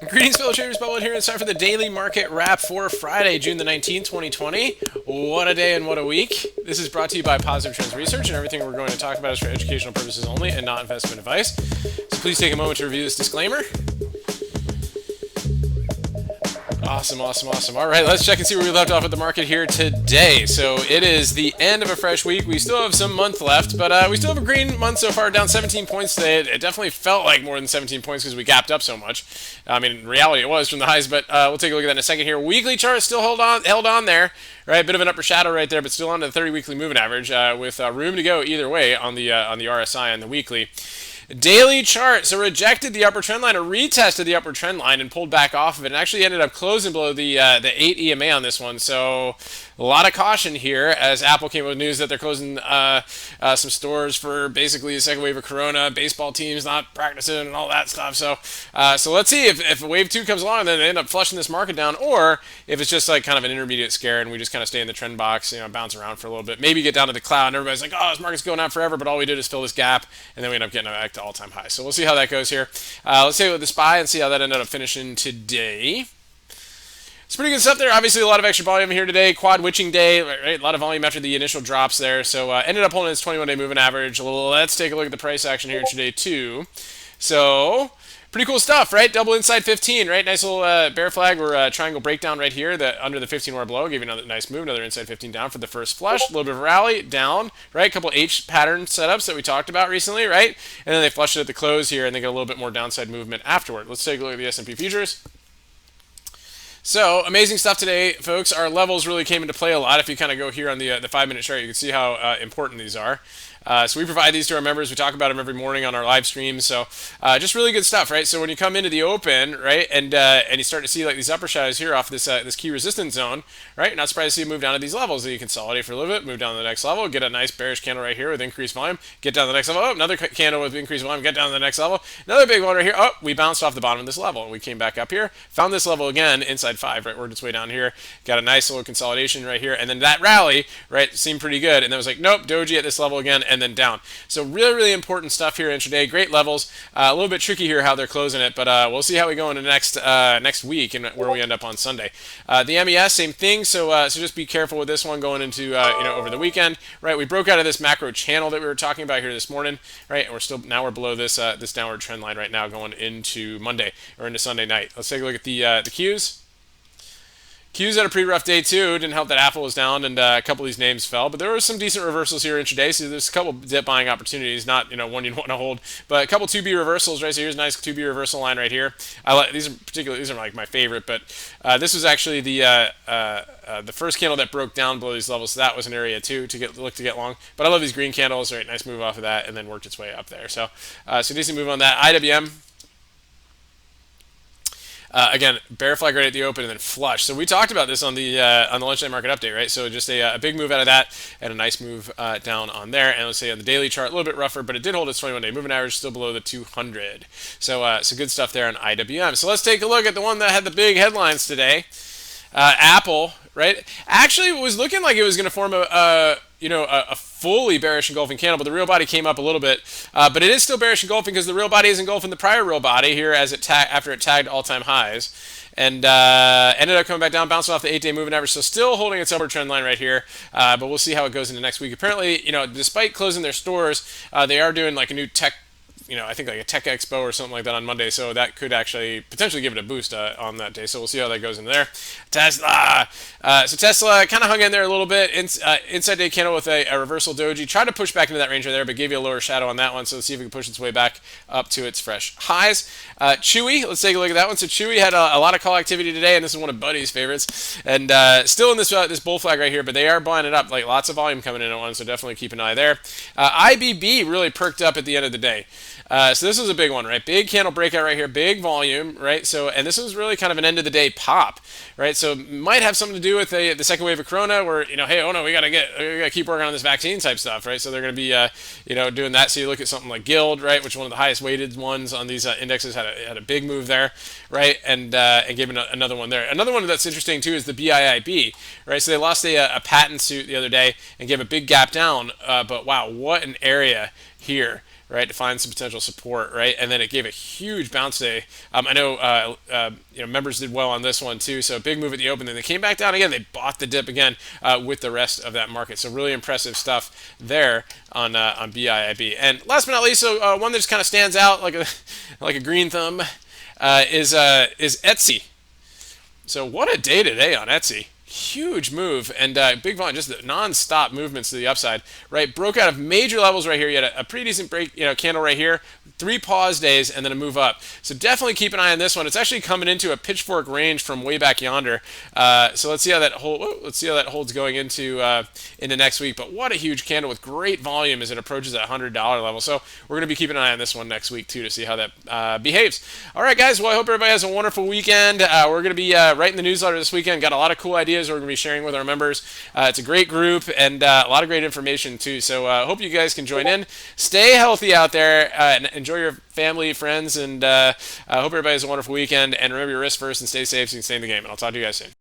Greetings, fellow traders. Bubble here. It's time for the daily market wrap for Friday, June the 19th, 2020. What a day and what a week. This is brought to you by Positive Trends Research, and everything we're going to talk about is for educational purposes only and not investment advice. So please take a moment to review this disclaimer. Awesome. All right, let's check and see where we left off with the market here today. So it is the end of a fresh week. We still have some month left, but we still have a green month so far, down 17 points today. It definitely felt like more than 17 points because we gapped up so much. I mean, in reality, it was from the highs, but we'll take a look at that in a second here. Weekly chart still held on there, right? A bit of an upper shadow right there, but still on to the 30 weekly moving average with room to go either way on the RSI on the weekly. Daily chart, so rejected the upper trend line or retested the upper trend line and pulled back off of it and actually ended up closing below the 8 EMA on this one. So a lot of caution here as Apple came with news that they're closing some stores for basically a second wave of corona, baseball teams not practicing and all that stuff. So let's see if wave 2 comes along and then they end up flushing this market down, or if it's just like kind of an intermediate scare and we just kind of stay in the trend box, bounce around for a little bit, maybe get down to the cloud and everybody's like, oh, this market's going out forever, but all we did is fill this gap and then we end up getting back to all-time high. So we'll see how that goes here. Let's take a look at the SPY and see how that ended up finishing today. It's pretty good stuff there. Obviously, a lot of extra volume here today. Quad witching day, right? A lot of volume after the initial drops there. So ended up holding its 21-day moving average. Let's take a look at the price action here today too. So pretty cool stuff, right? Double inside 15, right? Nice little bear flag or triangle breakdown right here. That under the 15 wire below gave you another nice move. Another inside 15 down for the first flush. A little bit of a rally down, right? A couple H pattern setups that we talked about recently, right? And then they flushed it at the close here, and they got a little bit more downside movement afterward. Let's take a look at the S&P futures. So, amazing stuff today, folks. Our levels really came into play a lot. If you kind of go here on the 5-minute chart, you can see how important these are. So we provide these to our members. We talk about them every morning on our live streams. So just really good stuff, right? So when you come into the open, right, and you start to see like these upper shadows here off this this key resistance zone, right? You're not surprised to see it move down to these levels. Then you consolidate for a little bit, move down to the next level, get a nice bearish candle right here with increased volume, get down to the next level. Oh, another candle with increased volume, get down to the next level. Another big one right here. Oh, we bounced off the bottom of this level and we came back up here, found this level again inside 5, right? Worked its way down here, got a nice little consolidation right here, and then that rally, right, seemed pretty good. And then it was like, nope, doji at this level again, and then down. So really important stuff here intraday. Great levels. A little bit tricky here how they're closing it, but we'll see how we go into next week and where we end up on Sunday. The MES, same thing. So just be careful with this one going into over the weekend. Right, we broke out of this macro channel that we were talking about here this morning. Right, and we're below this this downward trend line right now going into Monday or into Sunday night. Let's take a look at the Qs. Q's had a pretty rough day too. Didn't help that Apple was down and a couple of these names fell, but there were some decent reversals here intraday. So there's a couple dip buying opportunities, not one you'd want to hold, but a couple 2B reversals. Right, so here's a nice 2B reversal line right here. I like these these are like my favorite, but this was actually the first candle that broke down below these levels. So that was an area too to get long. But I love these green candles. Right, nice move off of that and then worked its way up there. So decent move on that. IWM. Again, bear flag right at the open and then flush. So we talked about this on the lunchtime market update, right? So just a big move out of that and a nice move down on there. And let's say on the daily chart, a little bit rougher, but it did hold its 21-day moving average, still below the 200. So good stuff there on IWM. So let's take a look at the one that had the big headlines today. Apple, right? Actually, it was looking like it was going to form a fully bearish engulfing candle, but the real body came up a little bit. But it is still bearish engulfing because the real body is engulfing the prior real body here as after it tagged all-time highs. And ended up coming back down, bouncing off the 8-day moving average, so still holding its upward trend line right here. But we'll see how it goes into next week. Apparently, despite closing their stores, they are doing like a new tech, I think like a tech expo or something like that on Monday, so that could actually potentially give it a boost on that day. So we'll see how that goes into there. Tesla. So Tesla kind of hung in there a little bit. Inside day candle with a reversal doji. Tried to push back into that range right there, but gave you a lower shadow on that one. So let's see if we can push its way back up to its fresh highs. Chewy. Let's take a look at that one. So Chewy had a lot of call activity today, and this is one of Buddy's favorites. And still in this bull flag right here, but they are buying it up. Like lots of volume coming in at once, so definitely keep an eye there. IBB really perked up at the end of the day. So this was a big one, right? Big candle breakout right here, big volume, right? So, and this was really kind of an end of the day pop, right? So might have something to do with the second wave of Corona, where hey, oh no, we gotta keep working on this vaccine type stuff, right? So they're gonna be doing that. So you look at something like Guild, right, which one of the highest weighted ones on these indexes had a big move there, right? And gave another one there. Another one that's interesting too is the BIIB, right? So they lost a patent suit the other day and gave a big gap down, but wow, what an area here. right, to find some potential support, right, and then it gave a huge bounce today. I know members did well on this one too, so big move at the open. Then they came back down again. They bought the dip again with the rest of that market. So really impressive stuff there on BIIB. And last but not least, so one that just kind of stands out like a like a green thumb is Etsy. So what a day today on Etsy. Huge move and big volume, just non-stop movements to the upside, right? Broke out of major levels right here. You had a pretty decent break, candle right here, 3 pause days, and then a move up. So definitely keep an eye on this one. It's actually coming into a pitchfork range from way back yonder. So let's see how that holds going into next week. But what a huge candle with great volume as it approaches that $100 level. So we're going to be keeping an eye on this one next week too to see how that behaves. All right, guys. Well, I hope everybody has a wonderful weekend. We're going to be writing the newsletter this weekend. Got a lot of cool ideas we're going to be sharing with our members. It's a great group and a lot of great information too. So I hope you guys can join in. Stay healthy out there and enjoy your family, friends, and I hope everybody has a wonderful weekend. And remember your risk first and stay safe so you can stay in the game. And I'll talk to you guys soon.